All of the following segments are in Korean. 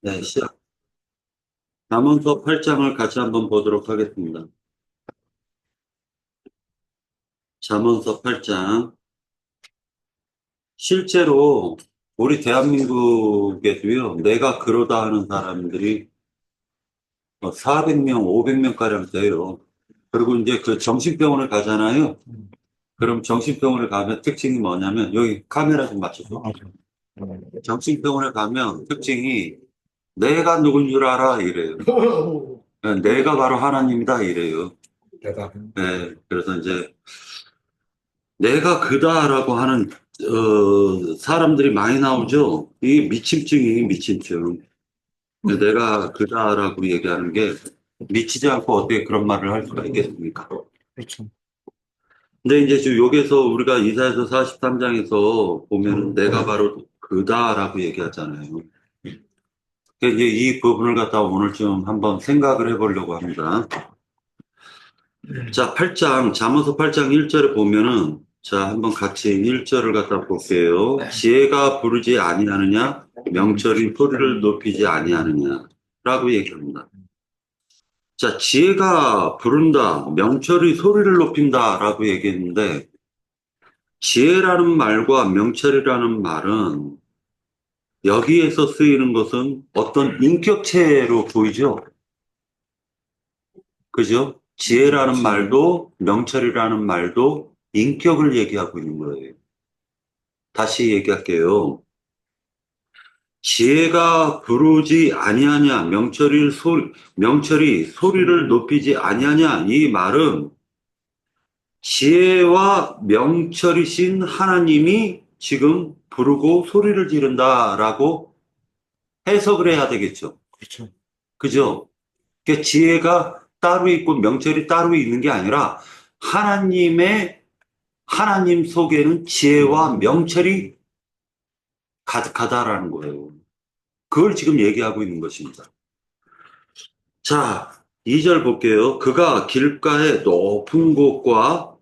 네, 시작. 잠언서 8장을 같이 한번 보도록 하겠습니다. 잠언서 8장. 실제로 우리 대한민국에도요, 내가 그러다 하는 사람들이 400명, 500명가량 돼요. 그리고 이제 그 정신병원을 가잖아요. 그럼 정신병원을 가면 특징이 뭐냐면, 여기 카메라 좀 맞춰줘. 정신병원에 가면 특징이 내가 누군 줄 알아? 이래요. 내가 바로 하나님이다? 이래요. 내가 네, 그래서 이제 내가 그다라고 하는 사람들이 많이 나오죠. 이 미침증이 미침증. 내가 그다라고 얘기하는 게 미치지 않고 어떻게 그런 말을 할 수가 있겠습니까? 그렇죠. 근데 이제 지금 여기서 우리가 이사야서 43장에서 보면은 내가 바로 그다라고 얘기하잖아요. 그러니까 이제 이 부분을 갖다 오늘 좀 한번 생각을 해보려고 합니다. 자, 8장, 잠언서 8장 1절에 보면은, 자, 한번 같이 1절을 갖다 볼게요. 지혜가 부르지 아니하느냐, 명철이 소리를 높이지 아니하느냐, 라고 얘기합니다. 자, 지혜가 부른다, 명철이 소리를 높인다, 라고 얘기했는데, 지혜라는 말과 명철이라는 말은 여기에서 쓰이는 것은 어떤 인격체로 보이죠? 그죠? 지혜라는 말도 명철이라는 말도 인격을 얘기하고 있는 거예요. 다시 얘기할게요. 지혜가 부르지 아니하냐, 명철이 소리를 높이지 아니하냐, 이 말은 지혜와 명철이신 하나님이 지금 부르고 소리를 지른다라고 해석을 해야 되겠죠. 그렇죠. 그죠? 그러니까 지혜가 따로 있고 명철이 따로 있는 게 아니라 하나님 속에는 지혜와 명철이 가득하다라는 거예요. 그걸 지금 얘기하고 있는 것입니다. 자, 2절 볼게요. 그가 길가의 높은 곳과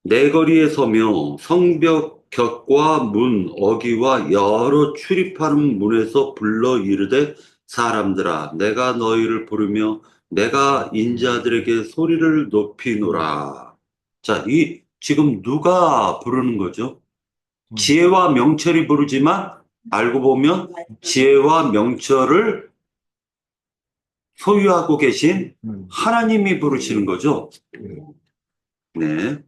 내거리에 서며 성벽 곁과 문 어기와 여러 출입하는 문에서 불러 이르되 사람들아 내가 너희를 부르며 내가 인자들에게 소리를 높이노라. 자, 지금 누가 부르는 거죠? 지혜와 명철이 부르지만 알고 보면 지혜와 명철을 소유하고 계신 하나님이 부르시는 거죠. 네.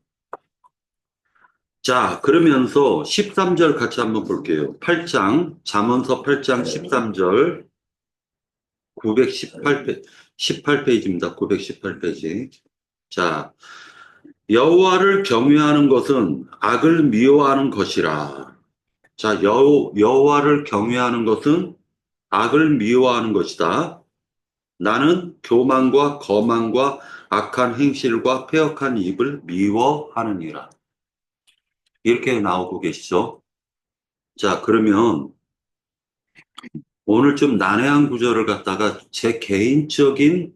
자, 그러면서 13절 같이 한번 볼게요. 8장, 잠언서 8장 13절, 918페이지, 18페이지입니다. 918페이지. 자, 여호와를 경외하는 것은 악을 미워하는 것이라. 자, 여호와를 경외하는 것은 악을 미워하는 것이다. 나는 교만과 거만과 악한 행실과 패역한 입을 미워하느니라. 이렇게 나오고 계시죠. 자, 그러면 오늘 좀 난해한 구절을 갖다가 제 개인적인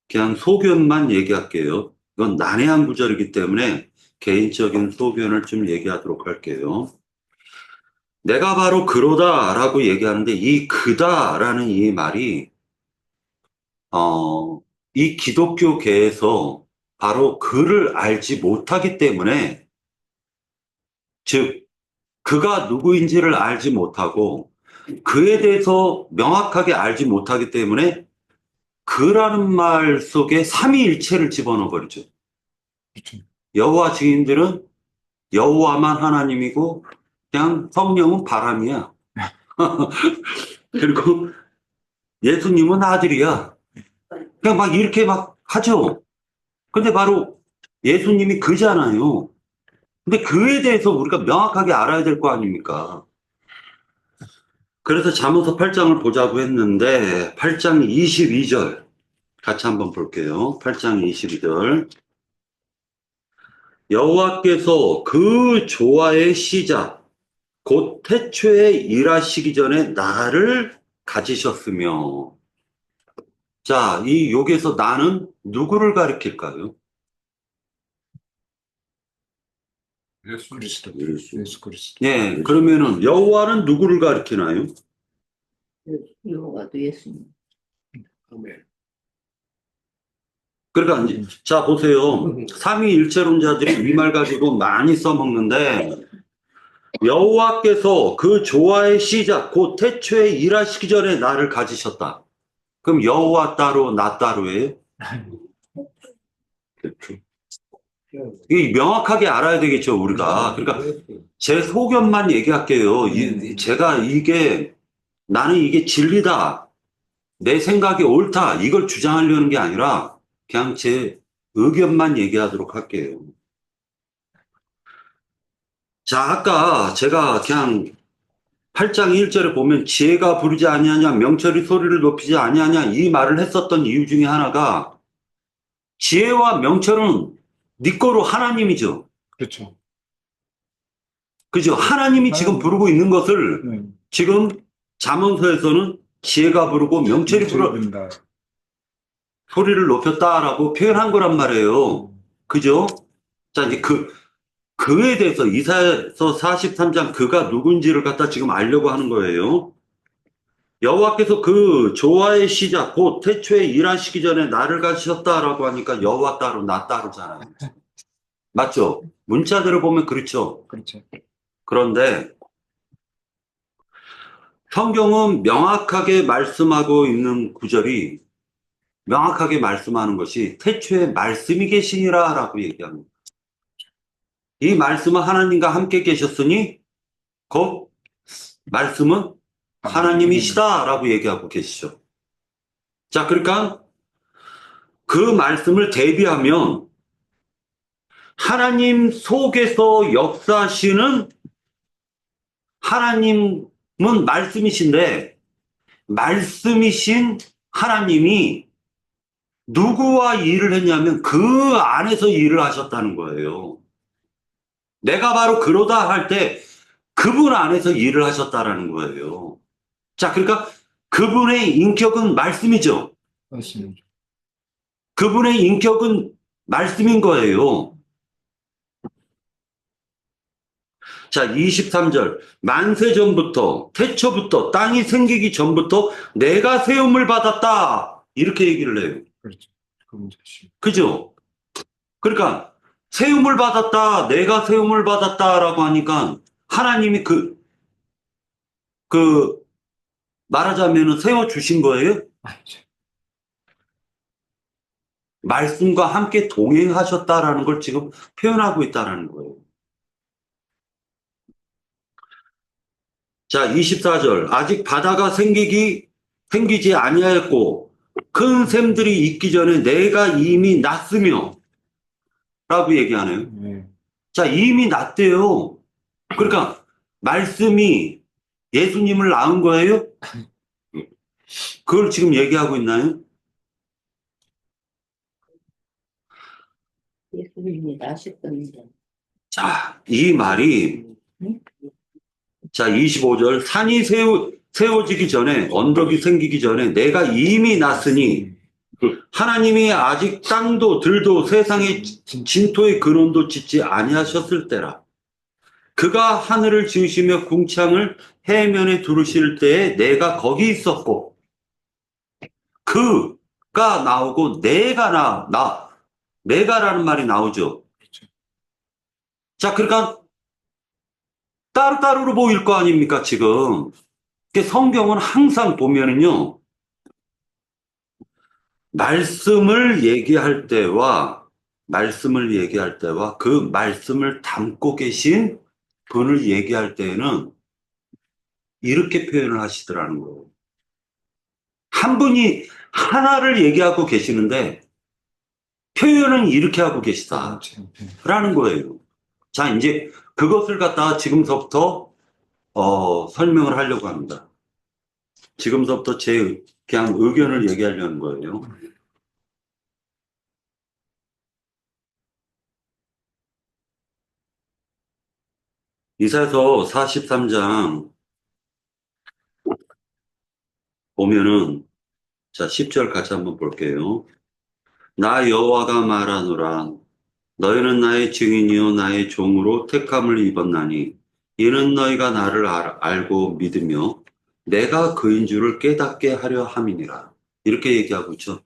그냥 소견만 얘기할게요. 이건 난해한 구절이기 때문에 개인적인 소견을 좀 얘기하도록 할게요. 내가 바로 그러다라고 얘기하는데 이 그다라는 이 말이 어, 이 기독교계에서 바로 그를 알지 못하기 때문에 즉 그가 누구인지를 알지 못하고 그에 대해서 명확하게 알지 못하기 때문에 그라는 말 속에 삼위일체를 집어넣어 버리죠. 그렇죠. 여호와 증인들은 여호와만 하나님이고 그냥 성령은 바람이야. 그리고 예수님은 아들이야. 그냥 막 이렇게 막 하죠. 근데 바로 예수님이 그잖아요. 근데 그에 대해서 우리가 명확하게 알아야 될 거 아닙니까? 그래서 잠언서 8장을 보자고 했는데 8장 22절 같이 한번 볼게요. 8장 22절. 여호와께서 그 조화의 시작 곧 태초에 일하시기 전에 나를 가지셨으며. 자, 여기에서 나는 누구를 가리킬까요? 예수 그리스도. 예수 그리스도. 예, 그러면은 여호와는 누구를 가리키나요? 여호와도 예수님. 아멘. 그러니까 이제 자 보세요. 삼위일체론자들이 이 말 가지고 많이 써먹는데 여호와께서 그 조화의 시작 곧 태초에 일하시기 전에 나를 가지셨다. 그럼 여호와 따로 나 따로예요? 이 명확하게 알아야 되겠죠 우리가. 그러니까 제 소견만 얘기할게요. 제가 나는 이게 진리다. 내 생각이 옳다. 이걸 주장하려는 게 아니라 그냥 제 의견만 얘기하도록 할게요. 자, 아까 제가 그냥 8장 1절에 보면 지혜가 부르지 아니하냐 명철이 소리를 높이지 아니하냐 이 말을 했었던 이유 중에 하나가 지혜와 명철은 네 거로 하나님이죠. 그렇죠. 그죠? 하나님이 지금 부르고 있는 것을 네. 지금 잠언서에서는 지혜가 부르고 명철이 부른다. 소리를 높였다라고 표현한 거란 말이에요. 그죠? 자, 이제 그에 대해서 이사야서 43장 그가 누군지를 갖다 지금 알려고 하는 거예요. 여호와께서 그 조화의 시작 곧 태초에 일하시기 전에 나를 가지셨다라고 하니까 여호와 따로 나 따로잖아요. 맞죠? 문자들을 보면 그렇죠. 그렇죠. 그런데 성경은 명확하게 말씀하고 있는 구절이 명확하게 말씀하는 것이 태초에 말씀이 계시니라 라고 얘기합니다. 이 말씀은 하나님과 함께 계셨으니 곧 말씀은 하나님이시다 라고 얘기하고 계시죠. 자, 그러니까 그 말씀을 대비하면 하나님 속에서 역사하시는 하나님은 말씀이신데 말씀이신 하나님이 누구와 일을 했냐면 그 안에서 일을 하셨다는 거예요. 내가 바로 그러다 할 때 그분 안에서 일을 하셨다라는 거예요. 자, 그러니까 그분의 인격은 말씀이죠. 맞습니다. 그분의 인격은 말씀인 거예요. 자, 23절. 만세 전부터, 태초부터, 땅이 생기기 전부터 내가 세움을 받았다. 이렇게 얘기를 해요. 그렇죠. 그분 자신. 그죠? 그러니까 세움을 받았다, 내가 세움을 받았다라고 하니까 하나님이 말하자면은 세워주신 거예요? 아니죠. 말씀과 함께 동행하셨다라는 걸 지금 표현하고 있다라는 거예요. 자, 24절. 아직 바다가 생기지 아니하였고 큰 샘들이 있기 전에 내가 이미 났으며 라고 얘기하네요. 네. 자, 이미 났대요. 그러니까 말씀이 예수님을 낳은 거예요? 그걸 지금 얘기하고 있나요? 예수님이 나셨던데. 자, 이 말이 자, 25절. 산이 세워지기 전에 언덕이 생기기 전에 내가 이미 났으니 하나님이 아직 땅도 들도 세상의 진토의 근원도 짓지 아니하셨을 때라. 그가 하늘을 지으시며 궁창을 해면에 두르실 때에 내가 거기 있었고 그가 나오고 내가라는 말이 나오죠. 자, 그러니까 따로따로로 보일 거 아닙니까, 지금. 성경은 항상 보면은요, 말씀을 얘기할 때와 그 말씀을 담고 계신 분을 얘기할 때에는 이렇게 표현을 하시더라는 거예요. 한 분이 하나를 얘기하고 계시는데 표현은 이렇게 하고 계시다라는 거예요. 자, 이제 그것을 갖다가 지금서부터 설명을 하려고 합니다. 지금서부터 제 그냥 의견을 얘기하려는 거예요. 이사야서 43장 보면은 자, 10절 같이 한번 볼게요. 나 여호와가 말하노라. 너희는 나의 증인이요 나의 종으로 택함을 입었나니 이는 너희가 나를 알고 믿으며 내가 그인 줄을 깨닫게 하려 함이니라. 이렇게 얘기하고 있죠.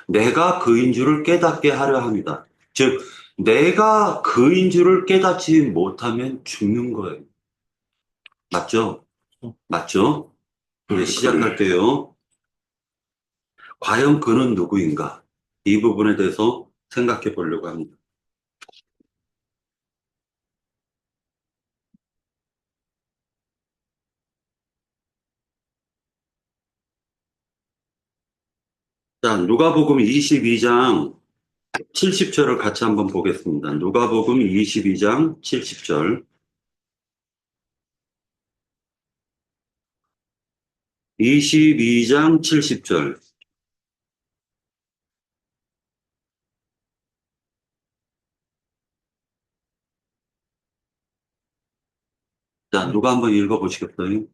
내가 그인 줄을 깨닫게 하려 합니다. 즉, 내가 그인 줄을 깨닫지 못하면 죽는 거예요. 맞죠? 맞죠? 이제 시작할게요. 과연 그는 누구인가? 이 부분에 대해서 생각해 보려고 합니다. 자, 누가복음 22장 70절을 같이 한번 보겠습니다. 누가복음 22장 70절. 22장 70절. 자, 누가 한번 읽어보시겠어요?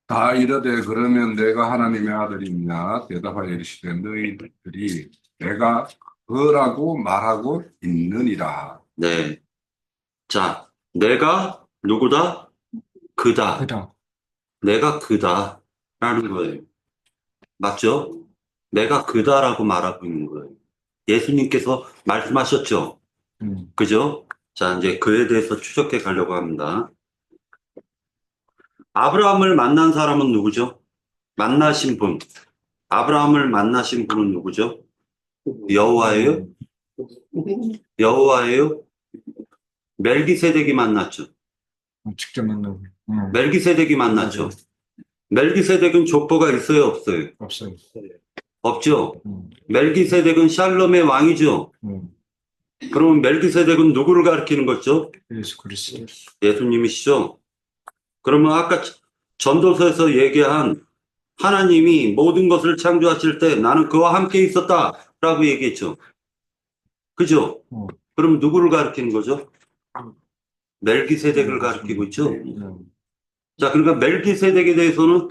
다 이르되 그러면 내가 하나님의 아들이냐 대답하여 이르시되 너희들이 내가 그라고 말하고 있느니라. 네. 자, 내가 누구다? 그다. 그다. 내가 그다. 라는 거예요. 맞죠? 내가 그다라고 말하고 있는 거예요. 예수님께서 말씀하셨죠? 그죠? 자, 이제 그에 대해서 추적해 가려고 합니다. 아브라함을 만난 사람은 누구죠? 만나신 분. 아브라함을 만나신 분은 누구죠? 여호와예요? 여호와예요? 멜기세덱이 만났죠. 직접 만나고. 멜기세덱이 만났죠. 멜기세덱은 족보가 있어요, 없어요? 없어요. 없죠. 멜기세덱은 샬롬의 왕이죠. 그러면 멜기세덱은 누구를 가리키는 거죠? 예수 그리스도. 예수님이시죠. 그러면 아까 전도서에서 얘기한 하나님이 모든 것을 창조하실 때 나는 그와 함께 있었다라고 얘기했죠. 그죠? 그럼 누구를 가리키는 거죠? 멜기세덱을 가리키고 있죠. 자, 그러니까 멜기세덱에 대해서는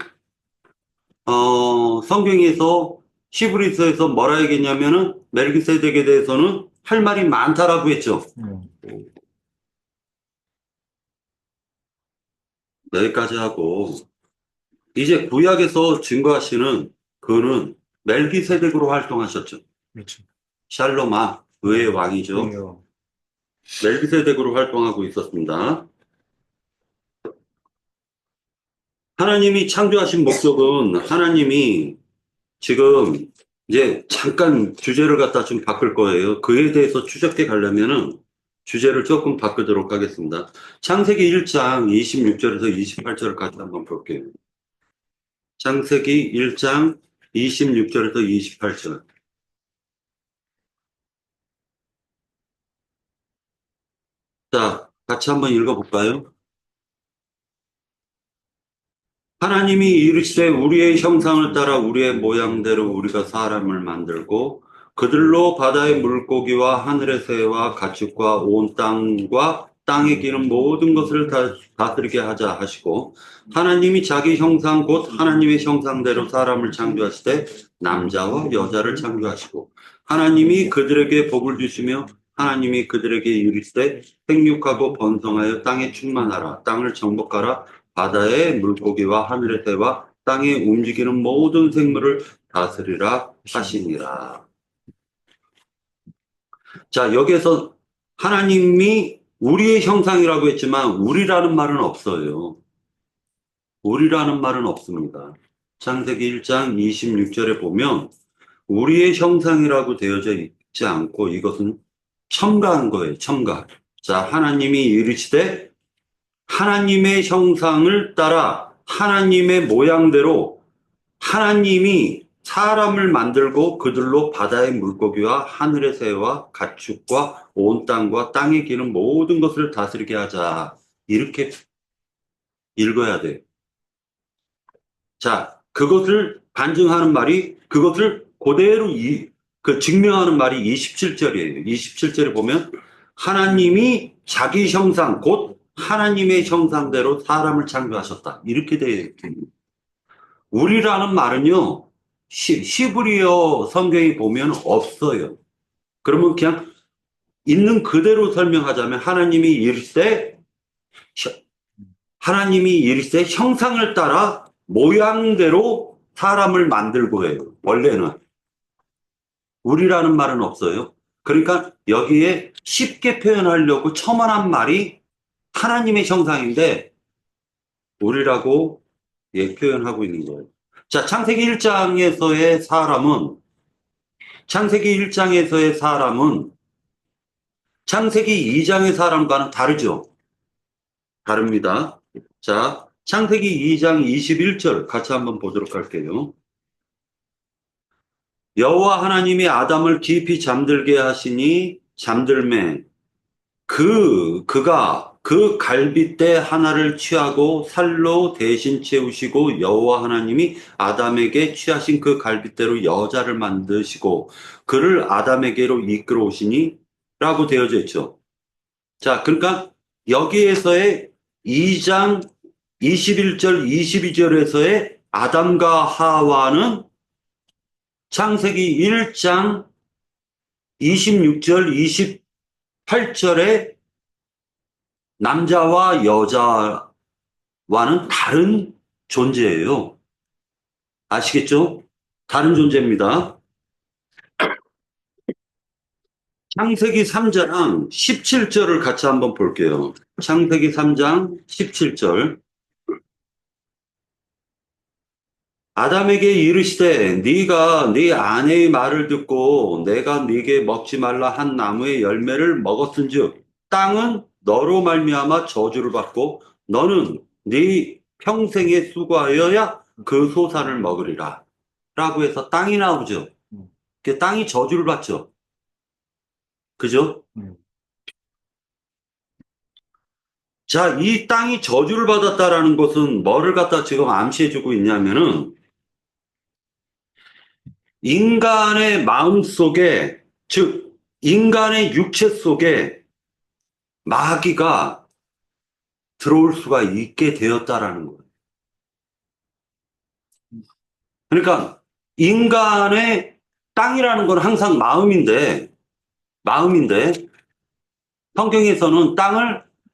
성경에서 히브리서에서 뭐라 얘기했냐면은 멜기세덱에 대해서는 할 말이 많다라고 했죠. 여기까지 하고 이제 구약에서 증거하시는 그는 멜기세덱으로 활동하셨죠. 그렇죠. 샬롬아, 의의 왕이죠. 멜기세덱으로 활동하고 있었습니다. 하나님이 창조하신 목적은 하나님이 지금 이제 잠깐 주제를 갖다 좀 바꿀 거예요. 그에 대해서 추적해 가려면은 주제를 조금 바꾸도록 하겠습니다. 창세기 1장 26절에서 28절을 같이 한번 볼게요. 창세기 1장 26절에서 28절. 자, 같이 한번 읽어볼까요? 하나님이 이르시되 우리의 형상을 따라 우리의 모양대로 우리가 사람을 만들고 그들로 바다의 물고기와 하늘의 새와 가축과 온 땅과 땅에 기는 모든 것을 다스리게 하자 하시고 하나님이 자기 형상 곧 하나님의 형상대로 사람을 창조하시되 남자와 여자를 창조하시고 하나님이 그들에게 복을 주시며 하나님이 그들에게 이르시되 생육하고 번성하여 땅에 충만하라 땅을 정복하라 바다의 물고기와 하늘의 새와 땅에 움직이는 모든 생물을 다스리라 하시니라. 자, 여기에서 하나님이 우리의 형상이라고 했지만 우리라는 말은 없어요. 우리라는 말은 없습니다. 창세기 1장 26절에 보면 우리의 형상이라고 되어져 있지 않고 이것은 첨가한 거예요. 첨가. 자, 하나님이 이르시되 하나님의 형상을 따라 하나님의 모양대로 하나님이 사람을 만들고 그들로 바다의 물고기와 하늘의 새와 가축과 온 땅과 땅에 기는 모든 것을 다스리게 하자. 이렇게 읽어야 돼요. 자, 그것을 반증하는 말이 그것을 그대로 증명하는 말이 27절이에요. 27절에 보면 하나님이 자기 형상 곧 하나님의 형상대로 사람을 창조하셨다. 이렇게 되어 있습니다. 우리라는 말은요, 히브리어 성경에 보면 없어요. 그러면 그냥 있는 그대로 설명하자면 하나님이 이르시되 하나님이 이르시되 형상을 따라 모양대로 사람을 만들고 해요. 원래는. 우리라는 말은 없어요. 그러니까 여기에 쉽게 표현하려고 첨언한 말이 하나님의 형상인데 우리라고 표현하고 있는 거예요. 자, 창세기 1장에서의 사람은 창세기 2장의 사람과는 다르죠. 다릅니다. 자, 창세기 2장 21절 같이 한번 보도록 할게요. 여호와 하나님이 아담을 깊이 잠들게 하시니 잠들매 그가 그 갈빗대 하나를 취하고 살로 대신 채우시고 여호와 하나님이 아담에게 취하신 그 갈빗대로 여자를 만드시고 그를 아담에게로 이끌어 오시니 라고 되어져 있죠. 자, 그러니까 여기에서의 2장 21절 22절에서의 아담과 하와는 창세기 1장 26절 28절에 남자와 여자와는 다른 존재예요. 아시겠죠? 다른 존재입니다. 창세기 3장 17절을 같이 한번 볼게요. 창세기 3장 17절. 아담에게 이르시되 네가 네 아내의 말을 듣고 내가 네게 먹지 말라 한 나무의 열매를 먹었은즉 땅은 너로 말미암아 저주를 받고 너는 네 평생에 수고하여야 그 소산을 먹으리라 라고 해서 땅이 나오죠. 그 땅이 저주를 받죠. 그죠? 자, 이 땅이 저주를 받았다라는 것은 뭐를 갖다 지금 암시해주고 있냐면은 인간의 마음 속에, 즉, 인간의 육체 속에 마귀가 들어올 수가 있게 되었다라는 거예요. 그러니까 인간의 땅이라는 건 항상 마음인데 성경에서는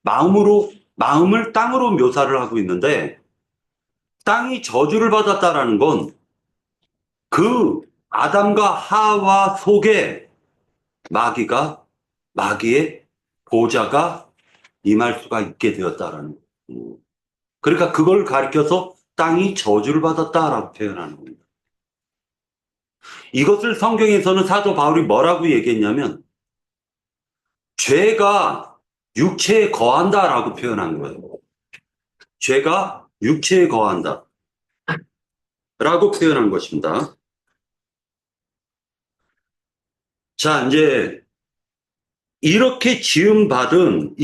마음을 땅으로 묘사를 하고 있는데 땅이 저주를 받았다라는 건 그 아담과 하와 속에 마귀의 보좌가 임할 수가 있게 되었다라는 거예요. 그러니까 그걸 가리켜서 땅이 저주를 받았다라고 표현하는 겁니다. 이것을 성경에서는 사도 바울이 뭐라고 얘기했냐면 죄가 육체에 거한다라고 표현한 거예요. 죄가 육체에 거한다 라고 표현한 것입니다. 자, 이제 이렇게 지음받은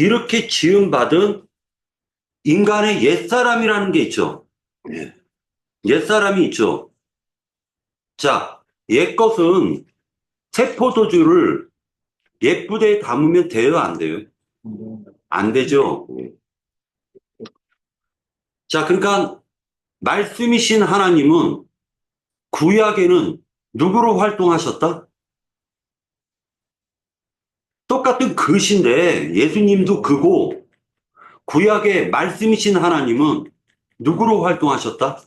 인간의 옛사람이라는 게 있죠. 옛사람이 있죠. 자, 옛것은 세포도주를 옛부대에 담으면 돼요, 안 돼요? 안 되죠. 자, 그러니까 말씀이신 하나님은 구약에는 누구로 활동하셨다? 똑같은 그신데 예수님도 그고 구약의 말씀이신 하나님은 누구로 활동하셨다?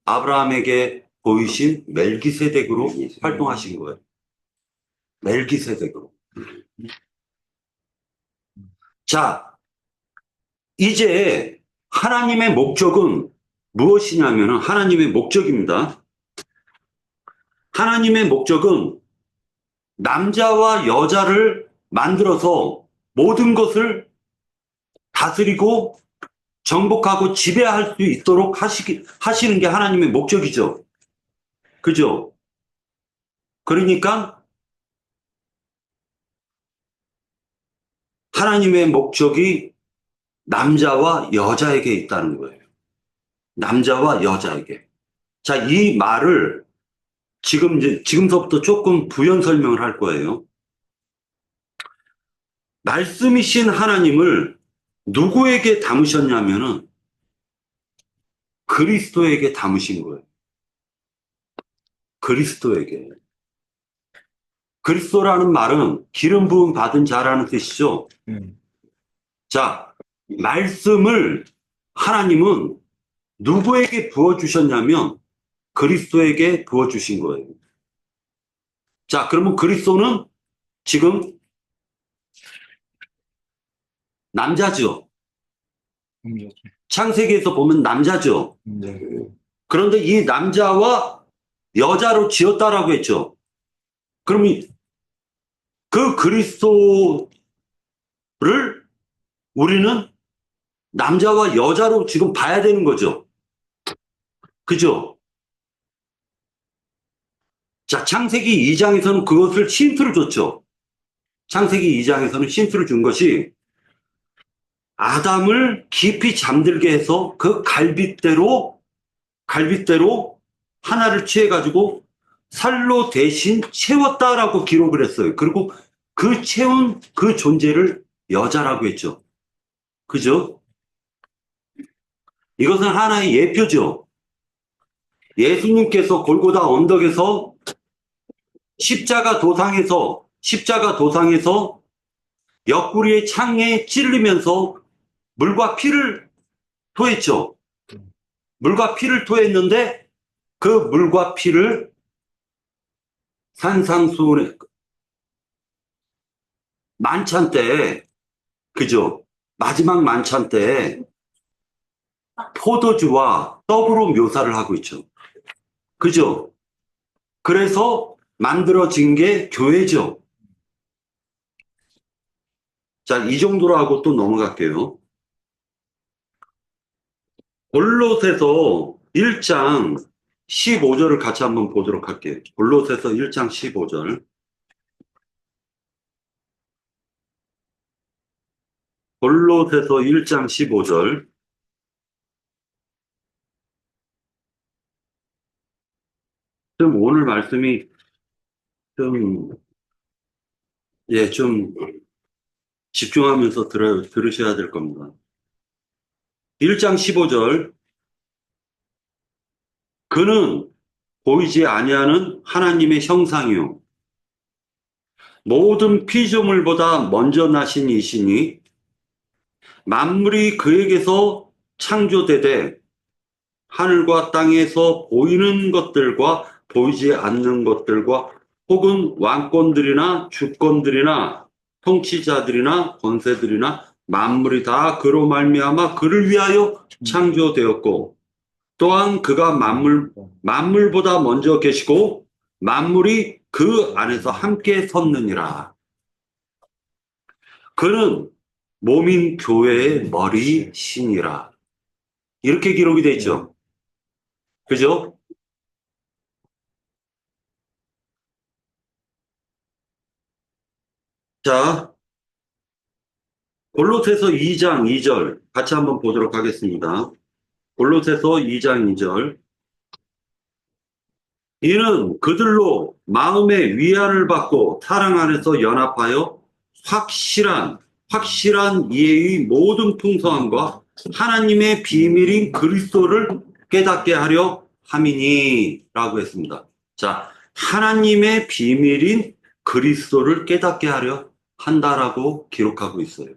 아브라함에게 보이신 멜기세덱으로 활동하신 거예요. 멜기세덱으로. 자, 이제 하나님의 목적은 무엇이냐면 하나님의 목적입니다. 하나님의 목적은 남자와 여자를 만들어서 모든 것을 다스리고 정복하고 지배할 수 있도록 하시는 게 하나님의 목적이죠. 그죠? 그러니까 하나님의 목적이 남자와 여자에게 있다는 거예요. 남자와 여자에게. 자, 이 말을 지금서부터 조금 부연 설명을 할 거예요. 말씀이신 하나님을 누구에게 담으셨냐면은 그리스도에게 담으신 거예요. 그리스도에게. 그리스도라는 말은 기름 부음 받은 자라는 뜻이죠. 자, 말씀을 하나님은 누구에게 부어주셨냐면 그리스도에게 부어주신 거예요. 자, 그러면 그리스도는 지금 남자죠. 창세기에서 보면 남자죠. 네. 그런데 이 남자와 여자로 지었다라고 했죠. 그러면 그 그리스도를 우리는 남자와 여자로 지금 봐야 되는 거죠. 그죠? 자, 창세기 2장에서는 그것을 힌트를 줬죠. 창세기 2장에서는 힌트를 준 것이 아담을 깊이 잠들게 해서 그 갈빗대로 하나를 취해가지고 살로 대신 채웠다라고 기록을 했어요. 그리고 그 채운 그 존재를 여자라고 했죠. 그죠? 이것은 하나의 예표죠. 예수님께서 골고다 언덕에서 십자가 도상에서 옆구리의 창에 찔리면서 물과 피를 토했죠. 물과 피를 토했는데 그 물과 피를 산상수훈의 만찬 때, 그죠? 마지막 만찬 때 포도주와 떡으로 묘사를 하고 있죠. 그죠? 그래서 만들어진 게 교회죠. 자, 이 정도로 하고 또 넘어갈게요. 골로새서 1장 15절을 같이 한번 보도록 할게요. 골로새서 1장 15절. 골로새서 1장 15절. 좀 오늘 말씀이 좀, 좀 집중하면서 들으셔야 될 겁니다. 1장 15절. 그는 보이지 아니하는 하나님의 형상이요 모든 피조물보다 먼저 나신 이시니 만물이 그에게서 창조되되 하늘과 땅에서 보이는 것들과 보이지 않는 것들과 혹은 왕권들이나 주권들이나 통치자들이나 권세들이나 만물이 다 그로 말미암아 그를 위하여 창조되었고 또한 그가 만물보다 먼저 계시고 만물이 그 안에서 함께 섰느니라. 그는 몸인 교회의 머리시니라. 이렇게 기록이 되어 있죠. 그죠? 자, 골로새서 2장 2절 같이 한번 보도록 하겠습니다. 골로새서 2장 2절. 이는 그들로 마음의 위안을 받고 사랑 안에서 연합하여 확실한 이해의 모든 풍성함과 하나님의 비밀인 그리스도를 깨닫게 하려 함이니라고 했습니다. 자, 하나님의 비밀인 그리스도를 깨닫게 하려 한다라고 기록하고 있어요.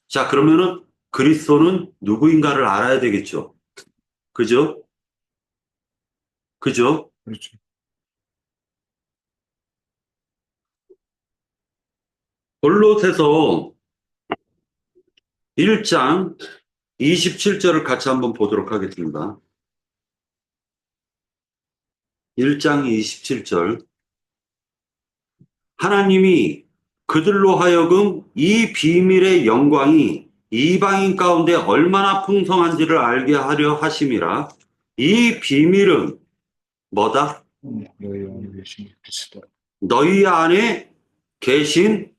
자, 그러면은 그리스도는 누구인가를 알아야 되겠죠. 그죠? 그죠? 그렇죠. 골로새서 1장 27절을 같이 한번 보도록 하겠습니다. 1장 27절. 하나님이 그들로 하여금 이 비밀의 영광이 이방인 가운데 얼마나 풍성한지를 알게 하려 하심이라. 이 비밀은 뭐다? 너희 안에 계신 그리스도. 너희 안에 계신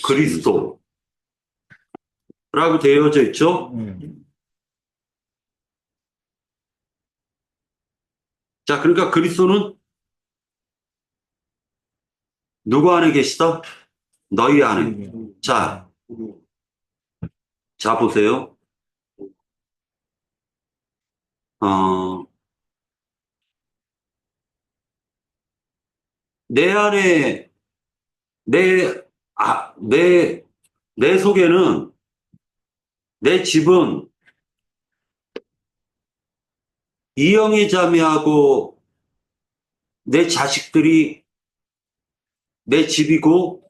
그리스도라고 되어져 있죠. 자, 그러니까 그리스도는 누구 안에 계시다? 너희 안에. 자, 보세요. 내 안에, 내 속에는, 내 집은 이영애 자매하고 내 자식들이 내 집이고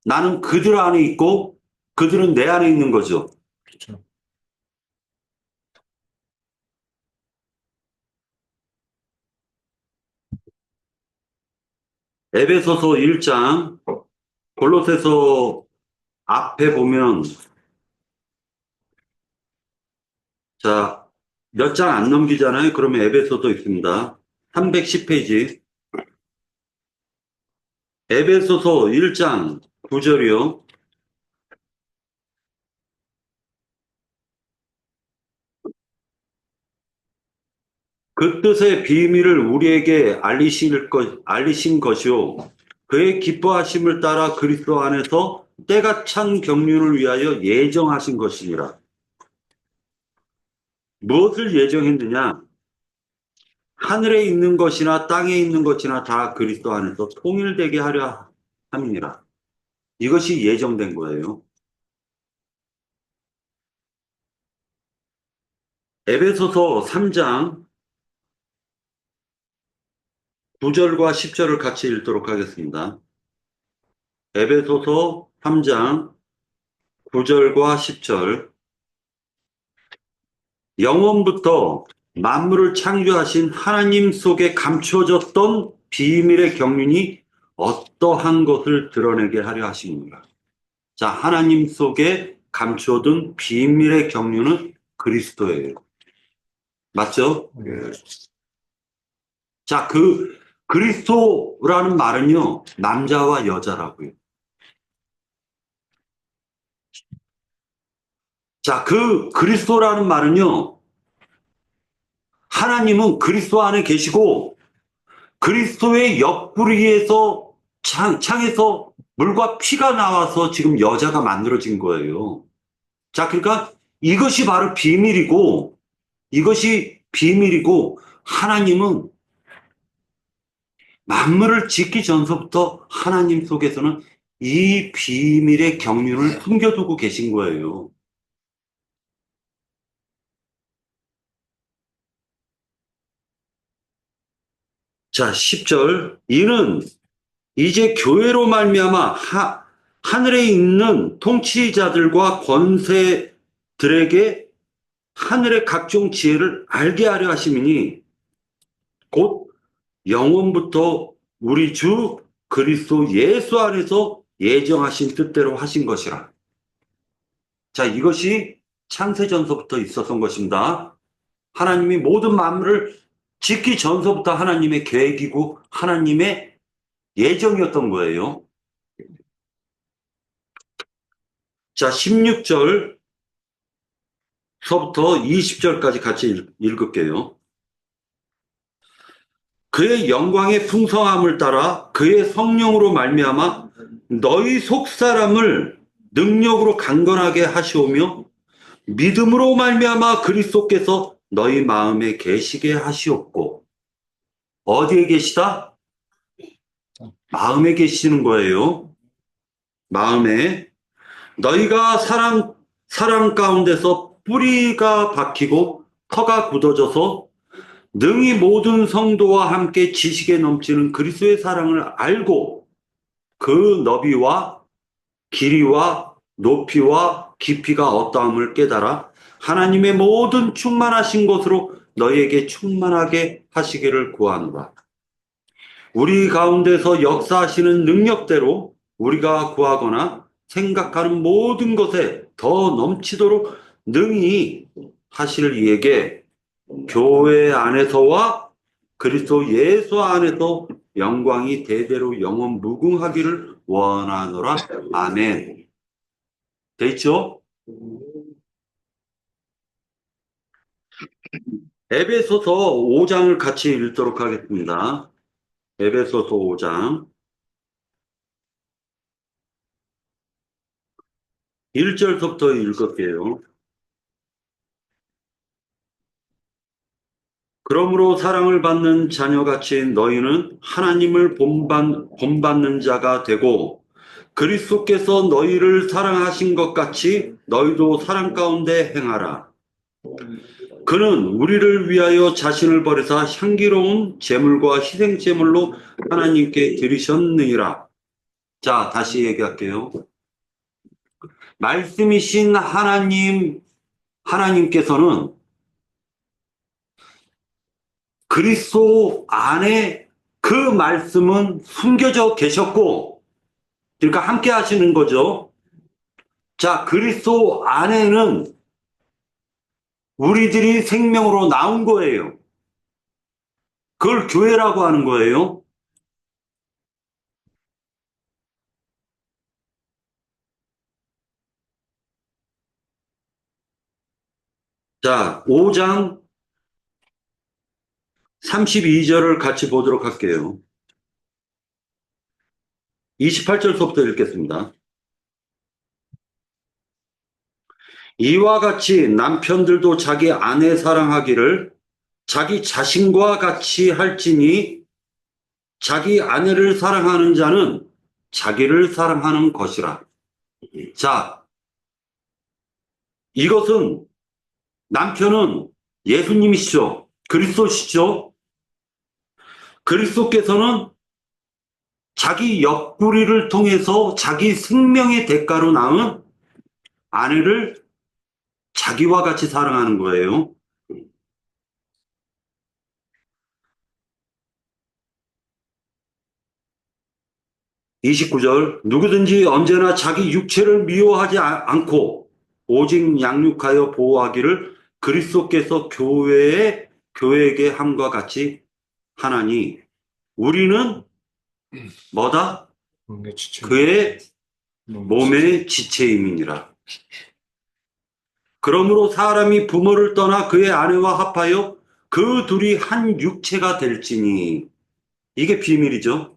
나는 그들 안에 있고 그들은 내 안에 있는 거죠. 그렇죠. 에베소서 1장 골로새서 앞에 보면 자, 몇 장 안 넘기잖아요. 그러면 에베소도 있습니다. 310페이지. 에베소서 1장 9절이요. 그 뜻의 비밀을 우리에게 알리신 것이요. 그의 기뻐하심을 따라 그리스도 안에서 때가 찬 경륜을 위하여 예정하신 것이니라. 무엇을 예정했느냐? 하늘에 있는 것이나 땅에 있는 것이나 다 그리스도 안에서 통일되게 하려 함이니라. 이것이 예정된 거예요. 에베소서 3장 9절과 10절을 같이 읽도록 하겠습니다. 에베소서 3장 9절과 10절. 영원부터 만물을 창조하신 하나님 속에 감춰졌던 비밀의 경륜이 어떠한 것을 드러내게 하려 하십니다. 자, 하나님 속에 감춰둔 비밀의 경륜은 그리스도예요. 맞죠? 예. 자, 그 그리스도라는 말은요, 남자와 여자라고요. 자, 그 그리스도라는 말은요, 하나님은 그리스도 안에 계시고, 그리스도의 옆구리에서 창에서 물과 피가 나와서 지금 여자가 만들어진 거예요. 자, 그러니까 이것이 바로 비밀이고, 하나님은 만물을 짓기 전서부터 하나님 속에서는 이 비밀의 경륜을 숨겨두고 계신 거예요. 자, 10절. 이는 이제 교회로 말미암아 하늘에 있는 통치자들과 권세들에게 하늘의 각종 지혜를 알게 하려 하심이니 곧 영원부터 우리 주 그리스도 예수 안에서 예정하신 뜻대로 하신 것이라. 자, 이것이 창세전서부터 있었던 것입니다. 하나님이 모든 만물을 짓기 전서부터 하나님의 계획이고 하나님의 예정이었던 거예요. 자, 16절서부터 20절까지 같이 읽을게요. 그의 영광의 풍성함을 따라 그의 성령으로 말미암아 너희 속사람을 능력으로 강건하게 하시오며 믿음으로 말미암아 그리스도께서 너희 마음에 계시게 하시옵고. 어디에 계시다? 마음에 계시는 거예요. 마음에. 너희가 사랑 가운데서 뿌리가 박히고 터가 굳어져서 능히 모든 성도와 함께 지식에 넘치는 그리스도의 사랑을 알고 그 너비와 길이와 높이와 깊이가 어떠함을 깨달아 하나님의 모든 충만하신 것으로 너희에게 충만하게 하시기를 구하노라. 우리 가운데서 역사하시는 능력대로 우리가 구하거나 생각하는 모든 것에 더 넘치도록 능히 하실 이에게 교회 안에서와 그리스도 예수 안에서 영광이 대대로 영원 무궁하기를 원하노라. 아멘. 됐죠? 에베소서 5장을 같이 읽도록 하겠습니다. 에베소서 5장 1절부터 읽을게요. 그러므로 사랑을 받는 자녀같이 너희는 하나님을 본받는 자가 되고 그리스도께서 너희를 사랑하신 것 같이 너희도 사랑 가운데 행하라. 그는 우리를 위하여 자신을 버리사 향기로운 제물과 희생 제물로 하나님께 드리셨느니라. 자, 다시 얘기할게요. 말씀이신 하나님께서는 그리스도 안에 그 말씀은 숨겨져 계셨고, 그러니까 함께 하시는 거죠. 자, 그리스도 안에는 우리들이 생명으로 나온 거예요. 그걸 교회라고 하는 거예요. 자, 5장 32절을 같이 보도록 할게요. 28절부터 읽겠습니다. 이와 같이 남편들도 자기 아내 사랑하기를 자기 자신과 같이 할지니 자기 아내를 사랑하는 자는 자기를 사랑하는 것이라. 자, 이것은 남편은 예수님이시죠. 그리스도시죠. 그리스도께서는 자기 옆구리를 통해서 자기 생명의 대가로 낳은 아내를 자기와 같이 사랑하는 거예요. 29절, 누구든지 언제나 자기 육체를 미워하지 않고 오직 양육하여 보호하기를 그리스도께서 교회에게 함과 같이 하나니 우리는 뭐다? 몸의 지체. 그의 몸의 지체임이니라. 그러므로 사람이 부모를 떠나 그의 아내와 합하여 그 둘이 한 육체가 될지니. 이게 비밀이죠.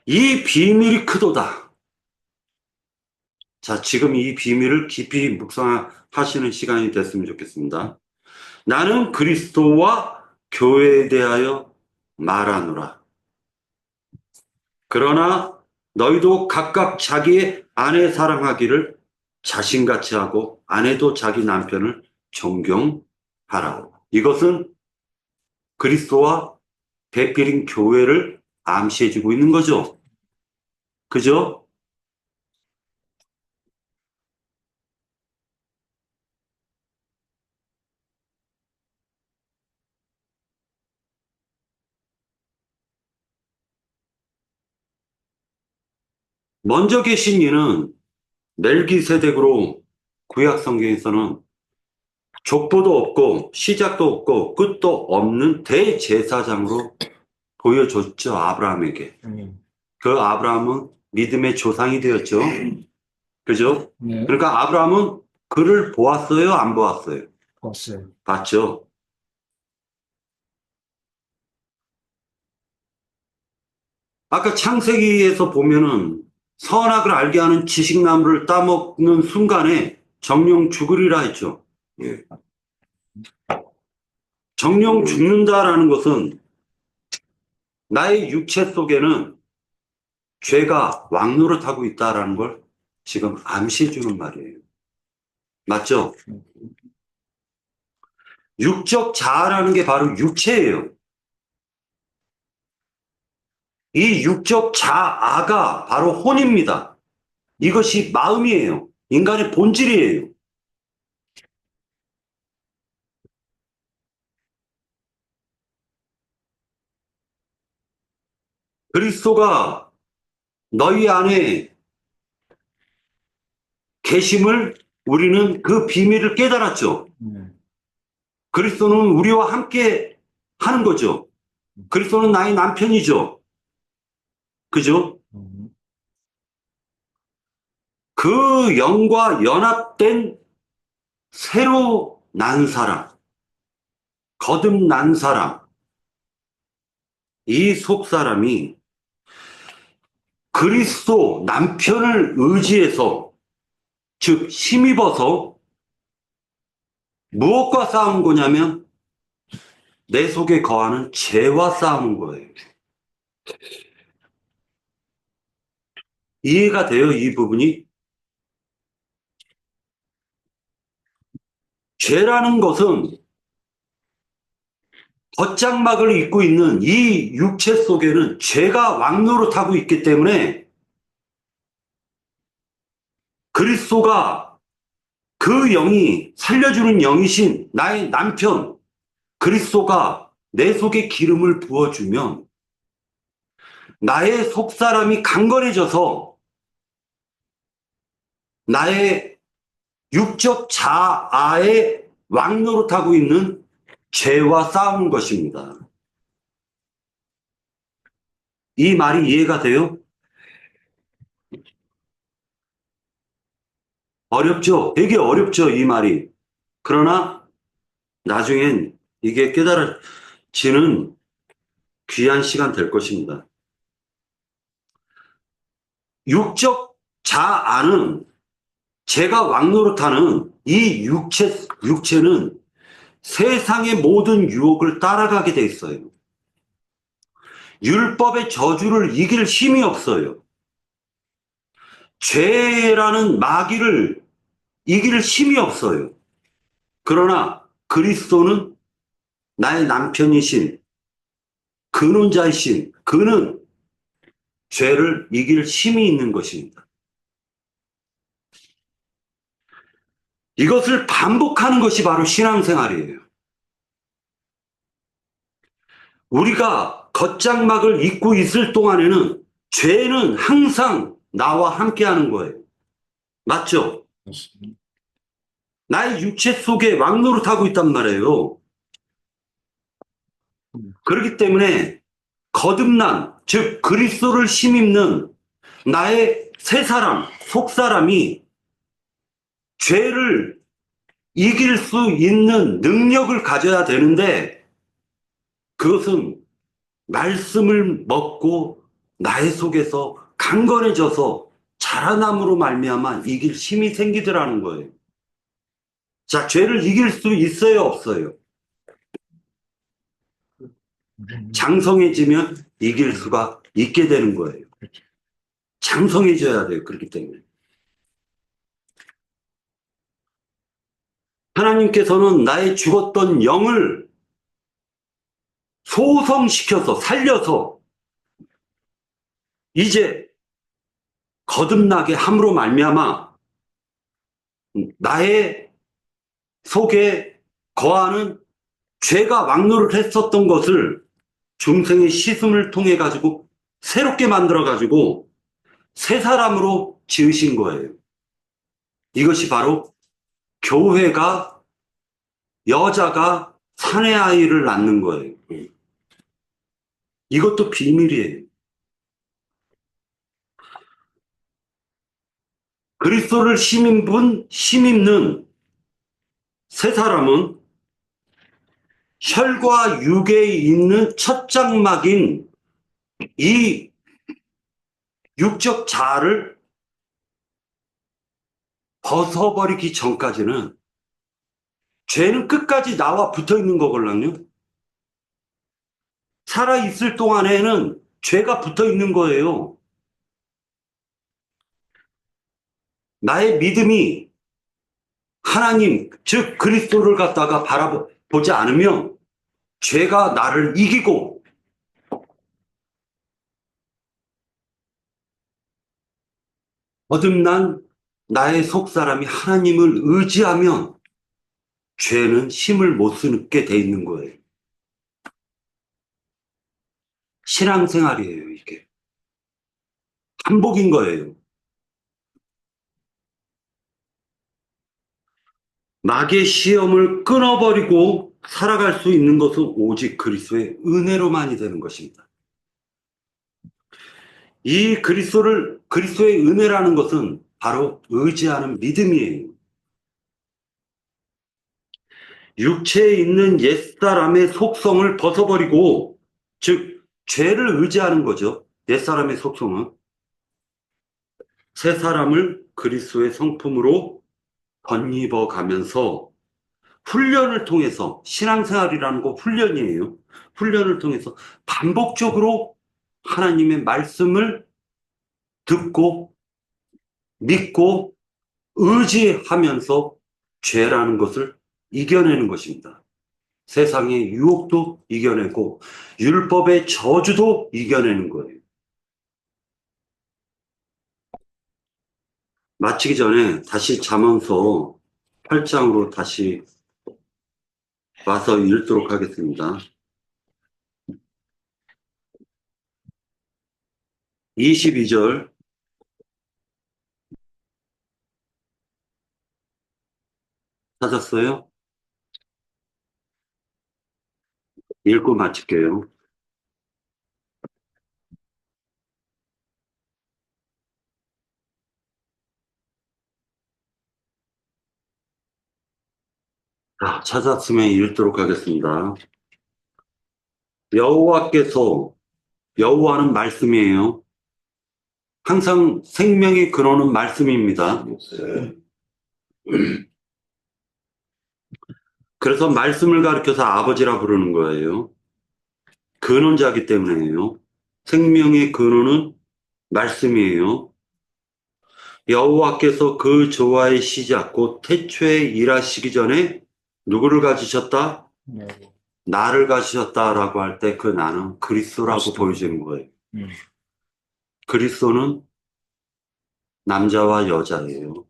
이 비밀이 크도다. 자, 지금 이 비밀을 깊이 묵상하시는 시간이 됐으면 좋겠습니다. 나는 그리스도와 교회에 대하여 말하노라. 그러나 너희도 각각 자기의 아내 사랑하기를 자신같이 하고 아내도 자기 남편을 존경하라. 이것은 그리스도와 대필인 교회를 암시해주고 있는 거죠. 그죠? 먼저 계신 이는 멜기세덱으로 구약 성경에서는 족보도 없고 시작도 없고 끝도 없는 대제사장으로 보여줬죠. 아브라함에게. 그 아브라함은 믿음의 조상이 되었죠. 그죠? 네. 그러니까 아브라함은 그를 보았어요? 안 보았어요? 봤어요. 봤죠. 아까 창세기에서 보면은 선악을 알게 하는 지식나무를 따먹는 순간에 정령 죽으리라 했죠. 예. 정령 죽는다라는 것은 나의 육체 속에는 죄가 왕노릇하고 있다라는 걸 지금 암시해 주는 말이에요. 맞죠? 육적 자아라는 게 바로 육체예요. 이 육적 자아가 바로 혼입니다. 이것이 마음이에요. 인간의 본질이에요. 그리스도가 너희 안에 계심을 우리는 그 비밀을 깨달았죠. 그리스도는 우리와 함께 하는 거죠. 그리스도는 나의 남편이죠. 그죠? 그 영과 연합된 새로 난 사람, 거듭난 사람, 이 속사람이 그리스도 남편을 의지해서, 즉 힘입어서 무엇과 싸운 거냐면 내 속에 거하는 죄와 싸우는 거예요. 이해가 돼요, 이 부분이? 죄라는 것은 겉장막을 입고 있는 이 육체 속에는 죄가 왕노릇하고 있기 때문에 그리스도가 그 영이 살려주는 영이신 나의 남편 그리스도가 내 속에 기름을 부어주면 나의 속사람이 강건해져서 나의 육적 자아에 왕노릇하고 있는 죄와 싸우는 것입니다. 이 말이 이해가 돼요? 어렵죠? 되게 어렵죠, 이 말이. 그러나 나중엔 이게 깨달아지는 귀한 시간 될 것입니다. 육적 자아는 제가 왕노릇하는 이 육체는 세상의 모든 유혹을 따라가게 돼 있어요. 율법의 저주를 이길 힘이 없어요. 죄라는 마귀를 이길 힘이 없어요. 그러나 그리스도는 나의 남편이신 근원자이신 그는 죄를 이길 힘이 있는 것입니다. 이것을 반복하는 것이 바로 신앙생활이에요. 우리가 겉장막을 입고 있을 동안에는 죄는 항상 나와 함께하는 거예요. 맞죠? 맞습니다. 나의 육체 속에 왕노릇하고 있단 말이에요. 그렇기 때문에 거듭난, 즉 그리스도를 힘입는 나의 새 사람, 속사람이 죄를 이길 수 있는 능력을 가져야 되는데 그것은 말씀을 먹고 나의 속에서 강건해져서 자라남으로 말미암아 이길 힘이 생기더라는 거예요. 자, 죄를 이길 수 있어요, 없어요? 장성해지면 이길 수가 있게 되는 거예요. 장성해져야 돼요. 그렇기 때문에. 하나님께서는 나의 죽었던 영을 소성시켜서 살려서 이제 거듭나게 함으로 말미암아 나의 속에 거하는 죄가 왕노를 했었던 것을 중생의 시슴을 통해 가지고 새롭게 만들어 가지고 새 사람으로 지으신 거예요. 이것이 바로 교회가 여자가 사내 아이를 낳는 거예요. 이것도 비밀이에요. 그리스도를 힘입는 새 사람은 혈과 육에 있는 첫 장막인 이 육적 자아를 벗어버리기 전까지는 죄는 끝까지 나와 붙어 있는 거걸랑요. 살아있을 동안에는 죄가 붙어 있는 거예요. 나의 믿음이 하나님, 즉 그리스도를 갖다가 바라보지 않으면 죄가 나를 이기고 거듭난 나의 속사람이 하나님을 의지하면 죄는 힘을 못 쓰게 돼 있는 거예요. 신앙생활이에요, 이게. 반복인 거예요. 마귀의 시험을 끊어버리고 살아갈 수 있는 것은 오직 그리스도의 은혜로만이 되는 것입니다. 이 그리스도의 은혜라는 것은 바로 의지하는 믿음이에요. 육체에 있는 옛사람의 속성을 벗어버리고, 즉 죄를 의지하는 거죠. 옛사람의 속성은 새 사람을 그리스도의 성품으로 덧입어 가면서 훈련을 통해서, 신앙생활이라는 거 훈련이에요. 훈련을 통해서 반복적으로 하나님의 말씀을 듣고 믿고 의지하면서 죄라는 것을 이겨내는 것입니다. 세상의 유혹도 이겨내고 율법의 저주도 이겨내는 거예요. 마치기 전에 다시 잠언서 8장으로 다시 와서 읽도록 하겠습니다. 22절 찾았어요? 읽고 마칠게요. 자, 찾았으면 읽도록 하겠습니다. 여호와는 말씀이에요. 항상 생명의 근원은 말씀입니다. 그래서 말씀을 가리켜서 아버지라 부르는 거예요. 근원자이기 때문에요. 생명의 근원은 말씀이에요. 여호와께서 그 조화의 시작 곧 태초에 일하시기 전에 누구를 가지셨다? 나를 가지셨다라고 할 때 그 나는 그리스도라고 그리스도. 보여지는 거예요. 그리스도는 남자와 여자예요.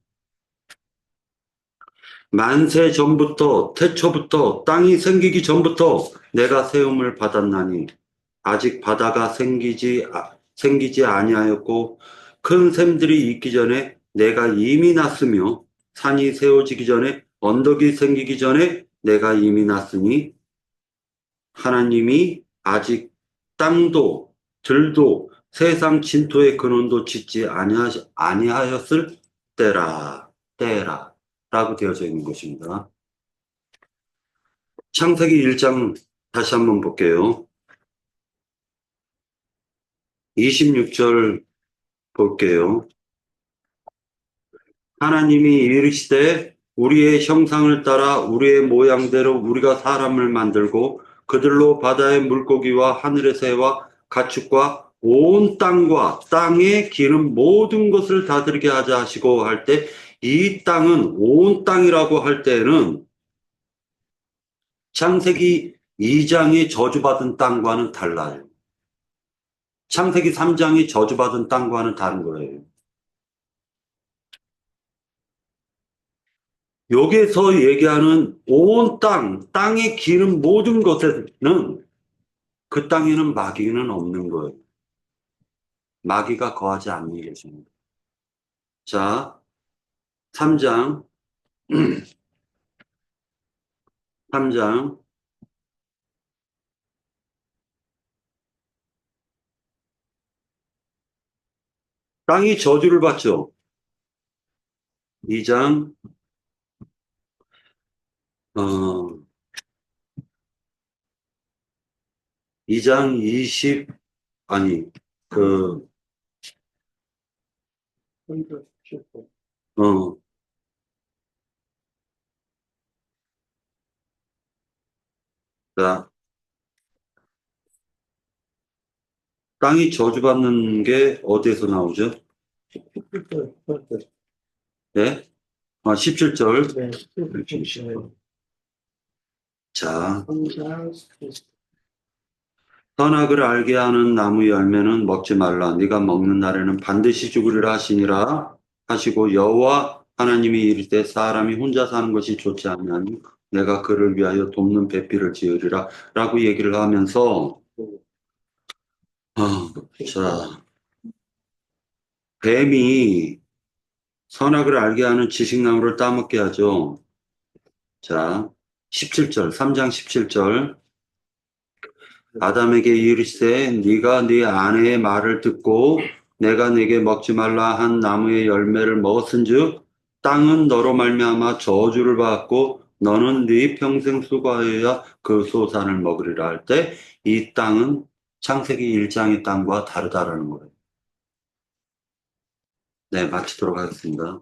만세 전부터 태초부터 땅이 생기기 전부터 내가 세움을 받았나니 아직 바다가 생기지 아니하였고 큰 샘들이 있기 전에 내가 이미 났으며 산이 세워지기 전에 언덕이 생기기 전에 내가 이미 났으니 하나님이 아직 땅도 들도 세상 진토의 근원도 짓지 아니하였을 때라 라고 되어져 있는 것입니다. 창세기 1장 다시 한번 볼게요. 26절 볼게요. 하나님이 이르시되 우리의 형상을 따라 우리의 모양대로 우리가 사람을 만들고 그들로 바다의 물고기와 하늘의 새와 가축과 온 땅과 땅에 기는 모든 것을 다스리게 하자 하시고 할 때 이 땅은 온 땅이라고 할 때는 창세기 2장이 저주받은 땅과는 달라요. 창세기 3장이 저주받은 땅과는 다른 거예요. 여기에서 얘기하는 온 땅에 기는 모든 것에는 그 땅에는 마귀는 없는 거예요. 마귀가 거하지 않는 것입니다. 자, 3장. 3장. 땅이 저주를 받죠. 2장. 2장 20, 아니, 자, 땅이 저주받는 게 어디에서 나오죠? 네? 17절. 자, 선악을 알게 하는 나무 열매는 먹지 말라. 네가 먹는 날에는 반드시 죽으리라 하시니라 하시고 여호와 하나님이 이르되 사람이 혼자 사는 것이 좋지 않으니 내가 그를 위하여 돕는 배필을 지으리라 라고 얘기를 하면서 자, 뱀이 선악을 알게 하는 지식나무를 따먹게 하죠. 자, 17절, 3장 17절. 아담에게 이르시되 네가 네 아내의 말을 듣고 내가 네게 먹지 말라 한 나무의 열매를 먹었은즉 땅은 너로 말미암아 저주를 받고 너는 네 평생 수고하여야 그 소산을 먹으리라 할 때 이 땅은 창세기 1장의 땅과 다르다라는 거예요. 네, 마치도록 하겠습니다.